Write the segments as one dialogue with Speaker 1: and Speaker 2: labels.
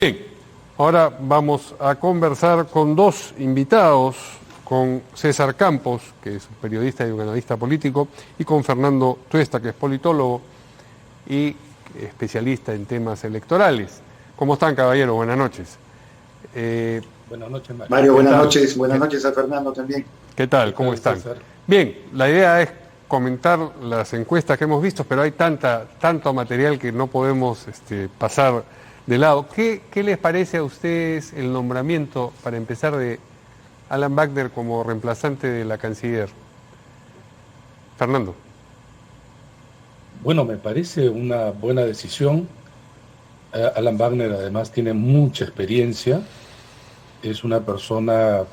Speaker 1: Bien, ahora vamos a conversar con dos invitados, con César Campos, que es un periodista y un analista político, y con Fernando Tuesta, que es politólogo y especialista en temas electorales. ¿Cómo están, caballeros? Buenas noches.
Speaker 2: Buenas noches, Mario.
Speaker 3: Mario, buenas
Speaker 1: tal?
Speaker 3: noches. Buenas noches a Fernando también.
Speaker 1: ¿Qué tal?
Speaker 2: ¿Qué
Speaker 1: ¿Cómo
Speaker 2: tal,
Speaker 1: están?
Speaker 2: César?
Speaker 1: Bien, la idea es comentar las encuestas que hemos visto, pero hay tanto material que no podemos pasar de lado. ¿Qué les parece a ustedes el nombramiento, para empezar, de Alan Wagner como reemplazante de la canciller? Fernando.
Speaker 2: Bueno, me parece una buena decisión. Alan Wagner además tiene mucha experiencia, es una persona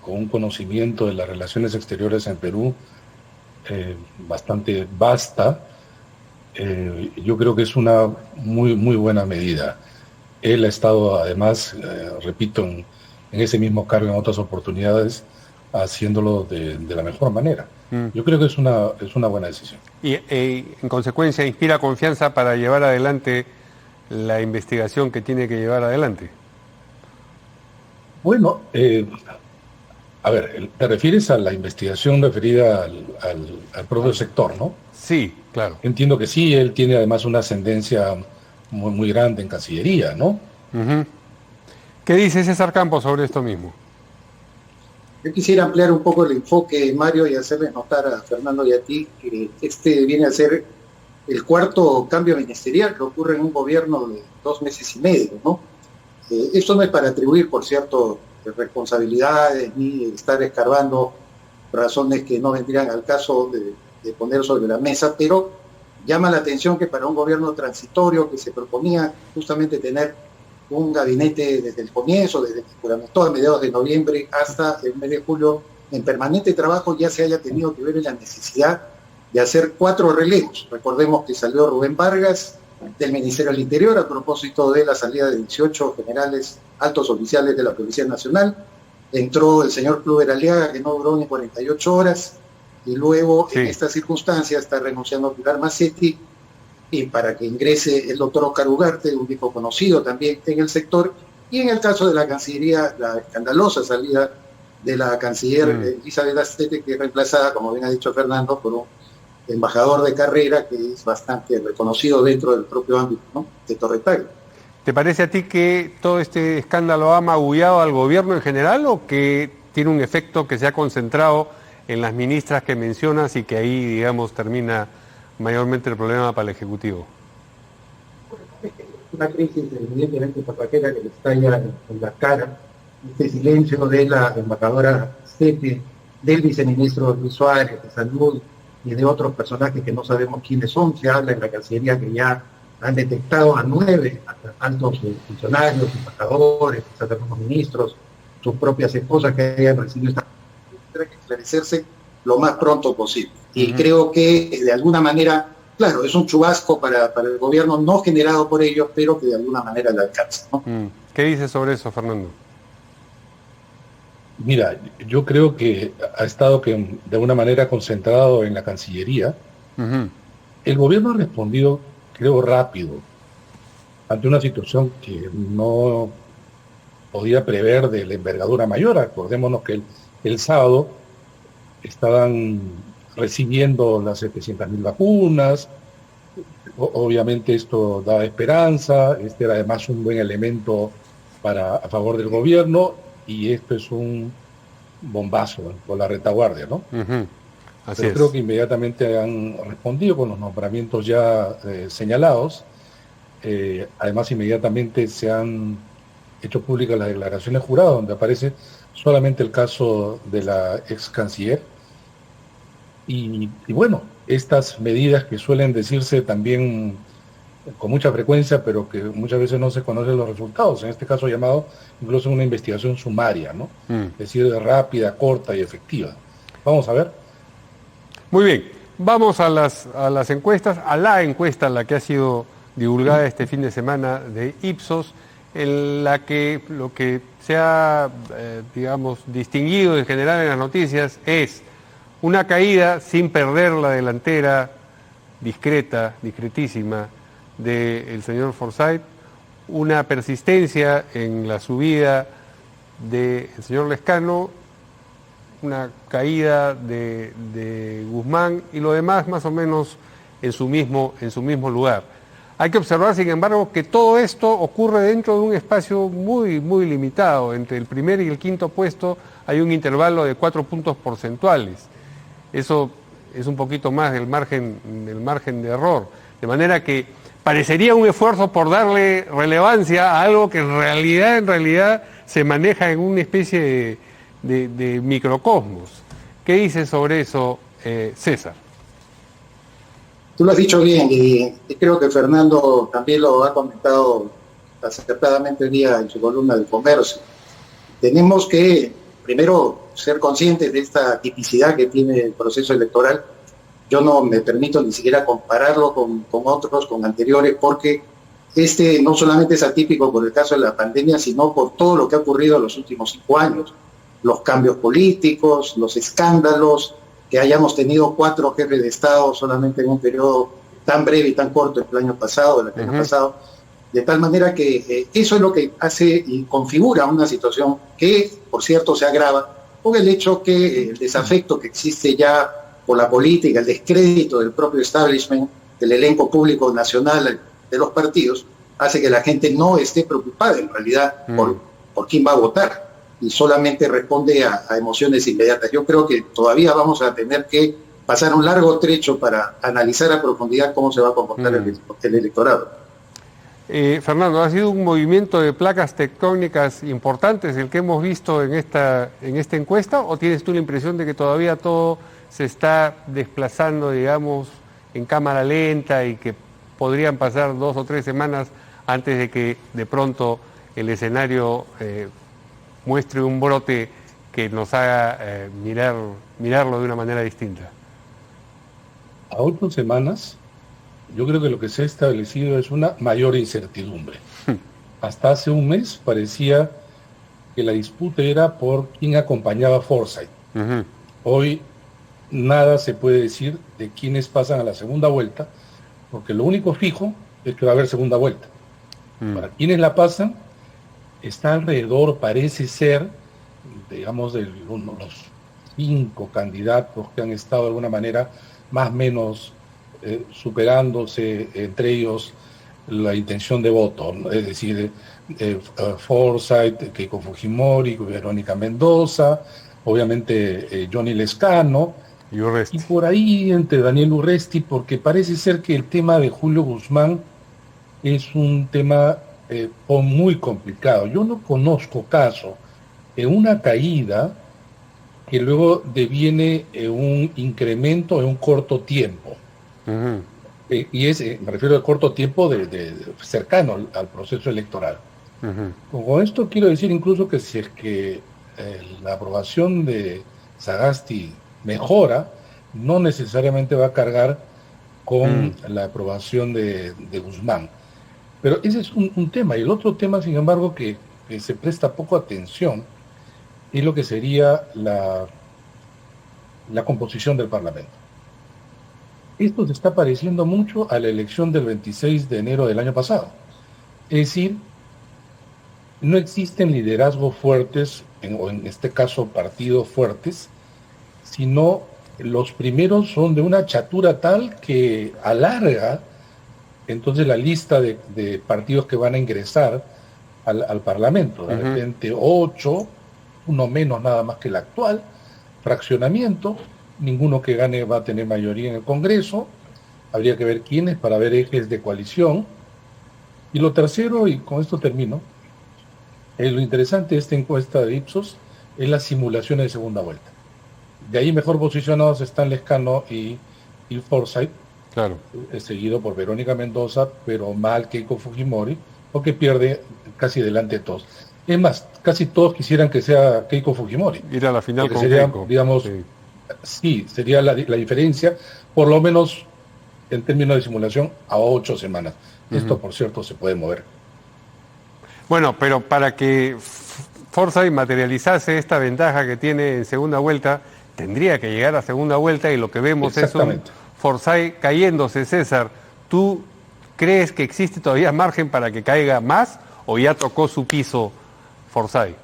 Speaker 2: con un conocimiento de las relaciones exteriores en Perú bastante vasta. Yo creo que es una muy buena medida. Él ha estado además, repito, en ese mismo cargo en otras oportunidades, haciéndolo de la mejor manera. Yo creo que es una buena decisión.
Speaker 1: Y en consecuencia inspira confianza para llevar adelante la investigación que tiene que llevar adelante.
Speaker 2: Bueno, a ver, te refieres a la investigación referida al propio sector, ¿no?
Speaker 1: Sí, claro.
Speaker 2: Entiendo que sí, él tiene además una ascendencia muy grande en Cancillería, ¿no?
Speaker 1: Uh-huh. ¿Qué dice César Campos sobre esto mismo?
Speaker 3: Yo quisiera ampliar un poco el enfoque, Mario, y hacerles notar a Fernando y a ti que este viene a ser el cuarto cambio ministerial que ocurre en un gobierno de 2 meses y medio, ¿no? Esto no es para atribuir, por cierto, responsabilidades ni estar escarbando razones que no vendrían al caso de poner sobre la mesa, pero llama la atención que para un gobierno transitorio que se proponía justamente tener un gabinete desde el comienzo, desde que juramentó a mediados de noviembre hasta el mes de julio, en permanente trabajo, ya se haya tenido que ver en la necesidad de hacer 4 relevos. Recordemos que salió Rubén Vargas del Ministerio del Interior a propósito de la salida de 18 generales altos oficiales de la Policía Nacional. Entró el señor Kluber Aliaga, que no duró ni 48 horas, y luego en esta circunstancia está renunciando a Pilar Macetti, y para que ingrese el doctor Oscar Ugarte, un viejo conocido también en el sector, y en el caso de la Cancillería, la escandalosa salida de la canciller Isabel Astete, que es reemplazada, como bien ha dicho Fernando, por un embajador de carrera que es bastante reconocido dentro del propio ámbito, ¿no?, de Torre.
Speaker 1: ¿Te parece a ti que todo este escándalo ha magullado al gobierno en general o que tiene un efecto que se ha concentrado en las ministras que mencionas y que ahí, digamos, termina mayormente el problema para el Ejecutivo?
Speaker 3: Una crisis evidentemente pasajera que le estalla en la cara, este silencio de la embajadora Astete, del viceministro Luis Suárez de Salud y de otros personajes que no sabemos quiénes son. Se habla en la Cancillería que ya han detectado a 9 altos funcionarios, embajadores, quizás algunos ministros, sus propias esposas que hayan recibido esta... Tendrá que esclarecerse lo más pronto posible. Y creo que de alguna manera, claro, es un chubasco para el gobierno no generado por ellos, pero que de alguna manera le alcanza, ¿no?
Speaker 1: ¿Qué dices sobre eso, Fernando?
Speaker 2: Mira, yo creo que ha estado de alguna manera concentrado en la Cancillería. El gobierno ha respondido, creo, rápido ante una situación que no podía prever de la envergadura mayor. Acordémonos que el sábado estaban recibiendo las 700.000 vacunas. Obviamente esto da esperanza, este era además un buen elemento a favor del gobierno, y esto es un bombazo por la retaguardia, ¿no?
Speaker 1: Así
Speaker 2: Pero
Speaker 1: es.
Speaker 2: creo que inmediatamente han respondido con los nombramientos ya señalados. Además, inmediatamente se han hecho públicas las declaraciones juradas, donde aparece solamente el caso de la ex canciller. Y bueno, estas medidas que suelen decirse también con mucha frecuencia, pero que muchas veces no se conocen los resultados, en este caso llamado incluso una investigación sumaria, ¿no? Es decir, rápida, corta y efectiva. Vamos a ver.
Speaker 1: Muy bien, vamos a las encuestas, a la encuesta, la que ha sido divulgada este fin de semana de Ipsos, en la que lo que se ha, digamos, distinguido en general en las noticias es una caída sin perder la delantera discretísima del señor Forsyth, una persistencia en la subida del señor Lezcano, una caída de Guzmán y lo demás más o menos en su mismo lugar. Hay que observar, sin embargo, que todo esto ocurre dentro de un espacio muy, muy limitado. Entre el primer y el quinto puesto hay un intervalo de 4 puntos porcentuales. Eso es un poquito más del margen de error. De manera que parecería un esfuerzo por darle relevancia a algo que en realidad se maneja en una especie de microcosmos. ¿Qué dice sobre eso, César?
Speaker 3: Tú lo has dicho bien y creo que Fernando también lo ha comentado acertadamente el día en su columna de Comercio. Tenemos que primero ser conscientes de esta tipicidad que tiene el proceso electoral. Yo no me permito ni siquiera compararlo con otros, con anteriores, porque este no solamente es atípico por el caso de la pandemia, sino por todo lo que ha ocurrido en los últimos 5 años. Los cambios políticos, los escándalos, que hayamos tenido 4 jefes de Estado solamente en un periodo tan breve y tan corto el año pasado, de tal manera que eso es lo que hace y configura una situación que, por cierto, se agrava con el hecho que el desafecto que existe ya por la política, el descrédito del propio establishment, del elenco público nacional de los partidos, hace que la gente no esté preocupada en realidad por quién va a votar y solamente responde a emociones inmediatas. Yo creo que todavía vamos a tener que pasar un largo trecho para analizar a profundidad cómo se va a comportar el electorado.
Speaker 1: Fernando, ¿ha sido un movimiento de placas tectónicas importantes el que hemos visto en esta encuesta, o tienes tú la impresión de que todavía todo se está desplazando, digamos, en cámara lenta y que podrían pasar 2 o 3 semanas antes de que de pronto el escenario muestre un brote que nos haga mirarlo de una manera distinta?
Speaker 2: A 8 semanas, yo creo que lo que se ha establecido es una mayor incertidumbre. Hasta hace un mes parecía que la disputa era por quién acompañaba a Forsyth. Hoy nada se puede decir de quiénes pasan a la segunda vuelta, porque lo único fijo es que va a haber segunda vuelta. Para quienes la pasan, está alrededor, parece ser, digamos, de los 5 candidatos que han estado de alguna manera más o menos superándose, entre ellos la intención de voto, ¿no? Es decir, Forsyth, Keiko Fujimori, Verónica Mendoza, obviamente Johnny Lezcano, y por ahí entre Daniel Urresti, porque parece ser que el tema de Julio Guzmán es un tema muy complicado. Yo no conozco caso de una caída que luego deviene un incremento en un corto tiempo. Y me refiero al corto tiempo de cercano al proceso electoral. Con esto quiero decir incluso que si es que la aprobación de Sagasti mejora, no necesariamente va a cargar con la aprobación de Guzmán. Pero ese es un tema. Y el otro tema, sin embargo, que se presta poco atención, es lo que sería la composición del Parlamento. Esto se está pareciendo mucho a la elección del 26 de enero del año pasado. Es decir, no existen liderazgos fuertes, o en este caso partidos fuertes, sino los primeros son de una chatura tal que alarga entonces la lista de partidos que van a ingresar al Parlamento. De repente 8, uno menos nada más que el actual, fraccionamiento, ninguno que gane va a tener mayoría en el Congreso, habría que ver quiénes para ver ejes de coalición. Y lo tercero, y con esto termino, lo interesante de esta encuesta de Ipsos es las simulaciones de segunda vuelta. De ahí mejor posicionados están Lezcano y Forsyth,
Speaker 1: claro,
Speaker 2: seguido por Verónica Mendoza, pero mal Keiko Fujimori, porque pierde casi delante de todos. Es más, casi todos quisieran que sea Keiko Fujimori.
Speaker 1: Ir a la final con
Speaker 2: sería,
Speaker 1: Keiko.
Speaker 2: digamos, sí, sería la diferencia, por lo menos en términos de simulación, a 8 semanas. Esto, por cierto, se puede mover.
Speaker 1: Bueno, pero para que Forsyth materializase esta ventaja que tiene en segunda vuelta, tendría que llegar a segunda vuelta, y lo que vemos es un Forsyth cayéndose. César, ¿tú ¿crees que existe todavía margen para que caiga más o ya tocó su piso Forsyth?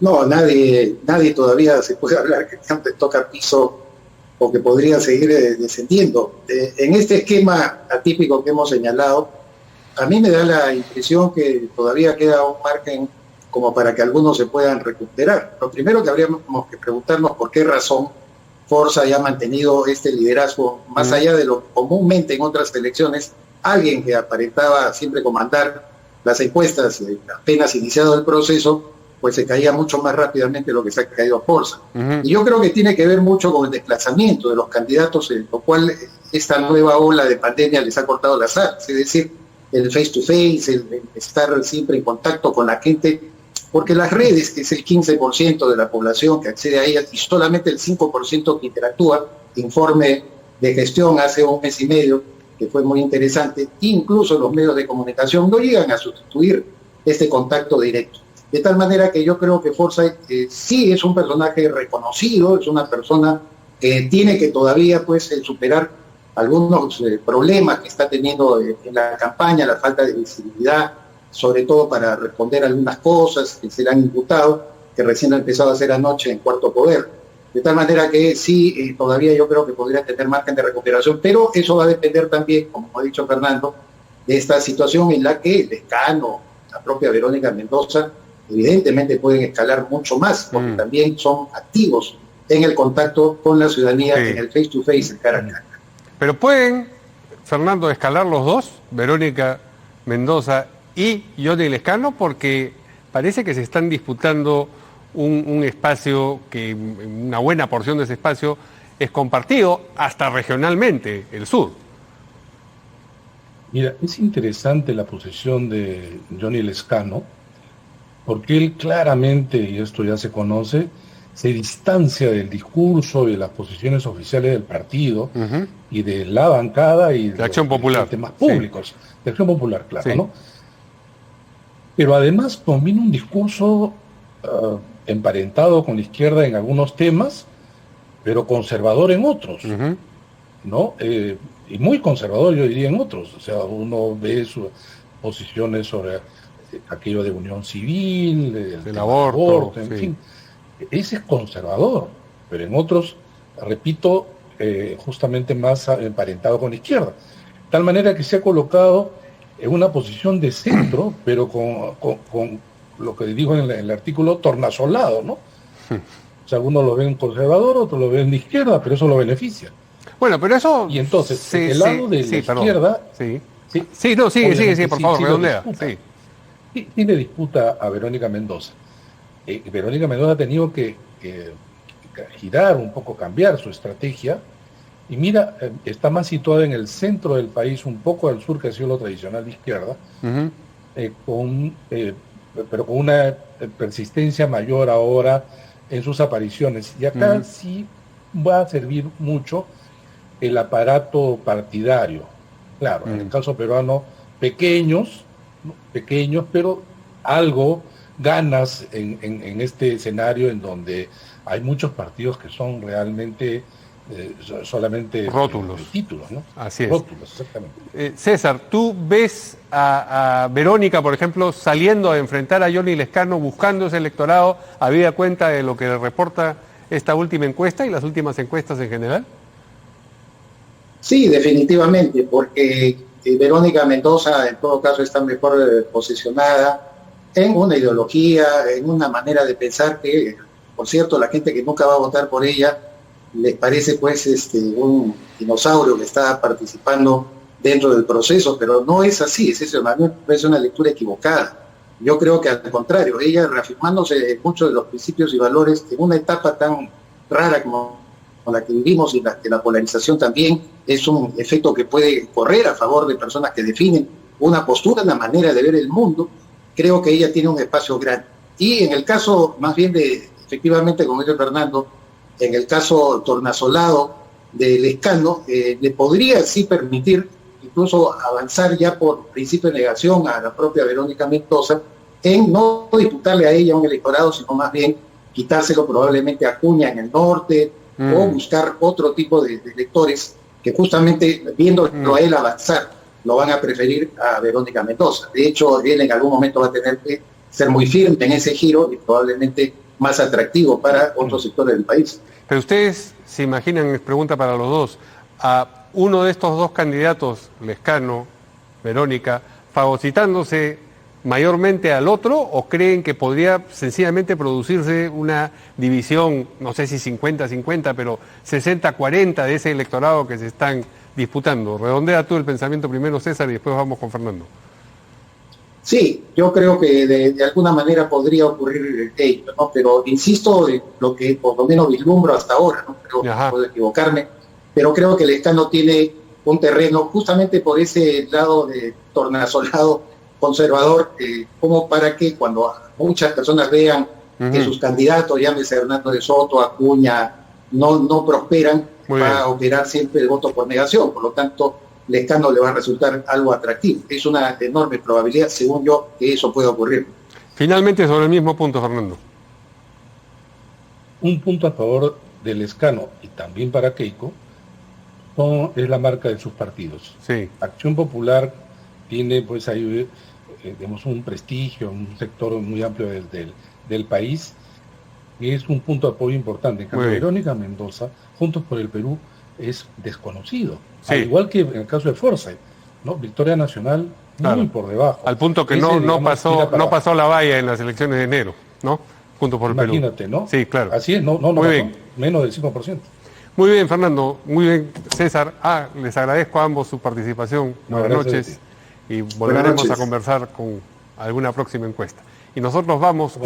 Speaker 3: No, nadie todavía se puede hablar que antes toca piso o que podría seguir descendiendo. En este esquema atípico que hemos señalado, a mí me da la impresión que todavía queda un margen como para que algunos se puedan recuperar. Lo primero que habríamos que preguntarnos por qué razón Forsyth ha mantenido este liderazgo, más allá de lo comúnmente en otras elecciones, alguien que aparentaba siempre comandar las encuestas apenas iniciado el proceso, pues se caía mucho más rápidamente de lo que se ha caído Forsyth. Y yo creo que tiene que ver mucho con el desplazamiento de los candidatos, en lo cual esta nueva ola de pandemia les ha cortado las alas, es decir, el face-to-face, el estar siempre en contacto con la gente, porque las redes, que es el 15% de la población que accede a ellas y solamente el 5% que interactúa, informe de gestión hace un mes y medio, que fue muy interesante, incluso los medios de comunicación no llegan a sustituir este contacto directo. De tal manera que yo creo que Forsyth sí es un personaje reconocido, es una persona que tiene que todavía pues superar algunos problemas que está teniendo en la campaña, la falta de visibilidad, sobre todo para responder a algunas cosas que se le han imputado, que recién ha empezado a hacer anoche en Cuarto Poder. De tal manera que sí, todavía yo creo que podría tener margen de recuperación, pero eso va a depender también, como ha dicho Fernando, de esta situación en la que Lescano, la propia Verónica Mendoza, evidentemente pueden escalar mucho más, porque también son activos en el contacto con la ciudadanía, en el face-to-face, el cara a cara.
Speaker 1: Pero pueden, Fernando, escalar los dos, Verónica Mendoza y Johnny Lescano, porque parece que se están disputando un espacio que una buena porción de ese espacio es compartido hasta regionalmente, el sur.
Speaker 2: Mira, es interesante la posición de Johnny Lescano, porque él claramente, y esto ya se conoce, se distancia del discurso y de las posiciones oficiales del partido y de la bancada y
Speaker 1: de Acción Popular,
Speaker 2: temas públicos, de Acción Popular, claro,
Speaker 1: sí.
Speaker 2: ¿no? Pero además combina un discurso emparentado con la izquierda en algunos temas, pero conservador en otros, ¿no? Y muy conservador, yo diría, en otros. O sea, uno ve sus posiciones sobre aquello de unión civil,
Speaker 1: el aborto,
Speaker 2: en fin. Ese es conservador, pero en otros, repito, justamente más emparentado con la izquierda. De tal manera que se ha colocado en una posición de centro, pero con lo que dijo en el artículo, tornasolado, ¿no? O sea, algunos lo ven conservador, otros lo ven de izquierda, pero eso lo beneficia.
Speaker 1: Bueno, pero eso...
Speaker 2: Y entonces, el lado de la izquierda...
Speaker 1: Sigue, por favor, redondea.
Speaker 2: Sí le disputa a Verónica Mendoza. Verónica Mendoza ha tenido que girar un poco, cambiar su estrategia, y mira, está más situada en el centro del país, un poco al sur, que ha sido lo tradicional de izquierda, pero con una persistencia mayor ahora en sus apariciones. Y acá sí va a servir mucho el aparato partidario. Claro, en el caso peruano, pequeños, pero algo ganas en este escenario en donde hay muchos partidos que son realmente solamente
Speaker 1: rótulos,
Speaker 2: títulos, ¿no?
Speaker 1: Así es.
Speaker 2: Rótulos, exactamente.
Speaker 1: César, ¿tú ves a Verónica, por ejemplo, saliendo a enfrentar a Johnny Lescano, buscando ese electorado, habida cuenta de lo que reporta esta última encuesta y las últimas encuestas en general?
Speaker 3: Sí, definitivamente, porque Verónica Mendoza en todo caso está mejor posicionada en una ideología, en una manera de pensar que, por cierto, la gente que nunca va a votar por ella les parece pues un dinosaurio que está participando dentro del proceso, pero no es así, es una lectura equivocada. Yo creo que al contrario, ella reafirmándose en muchos de los principios y valores en una etapa tan rara como la que vivimos, y la polarización también es un efecto que puede correr a favor de personas que definen una postura, una manera de ver el mundo. Creo que ella tiene un espacio grande. Y en el caso más bien de, efectivamente, como dice Fernando, en el caso tornasolado de Lescano, le podría sí permitir incluso avanzar ya por principio de negación a la propia Verónica Mendoza, en no disputarle a ella un electorado, sino más bien quitárselo probablemente a Acuña en el norte, o buscar otro tipo de electores que justamente viéndolo a él avanzar lo van a preferir a Verónica Mendoza. De hecho, él en algún momento va a tener que ser muy firme en ese giro y probablemente más atractivo para otros sectores del país.
Speaker 1: Pero ustedes se imaginan, pregunta para los dos, a uno de estos dos candidatos, Lescano, Verónica, fagocitándose mayormente al otro, o creen que podría sencillamente producirse una división, no sé si 50-50, pero 60-40 de ese electorado que se están disputando? Redondea tú el pensamiento primero, César, y después vamos con Fernando.
Speaker 3: Sí, yo creo que de alguna manera podría ocurrir ello, ¿no? Pero insisto en lo que por lo menos vislumbro hasta ahora, ¿no? Creo que puedo equivocarme, pero creo que Lescano tiene un terreno justamente por ese lado de tornasolado conservador, como para que cuando muchas personas vean que sus candidatos, llámese Hernando de Soto, Acuña, no prosperan, va a operar siempre el voto por negación. Por lo tanto, Lescano le va a resultar algo atractivo. Es una enorme probabilidad, según yo, que eso pueda ocurrir.
Speaker 1: Finalmente, sobre el mismo punto, Fernando.
Speaker 2: Un punto a favor de Lescano y también para Keiko es la marca de sus partidos.
Speaker 1: Sí.
Speaker 2: Acción Popular tiene pues ahí digamos, un prestigio, un sector muy amplio del país, y es un punto de apoyo importante. En cambio, Verónica Mendoza, Juntos por el Perú, es desconocido. Sí. Al igual que en el caso de Forsyth, ¿no? Victoria Nacional, muy por debajo.
Speaker 1: Al punto que no pasó la valla en las elecciones de enero, ¿no? Juntos por el Perú.
Speaker 2: Imagínate, ¿no?
Speaker 1: Sí, claro.
Speaker 2: Así es, no
Speaker 1: muy bien.
Speaker 2: Menos del 5%.
Speaker 1: Muy bien, Fernando. Muy bien, César. Les agradezco a ambos su participación. Buenas noches. Y volveremos a conversar con alguna próxima encuesta. Y nosotros vamos con...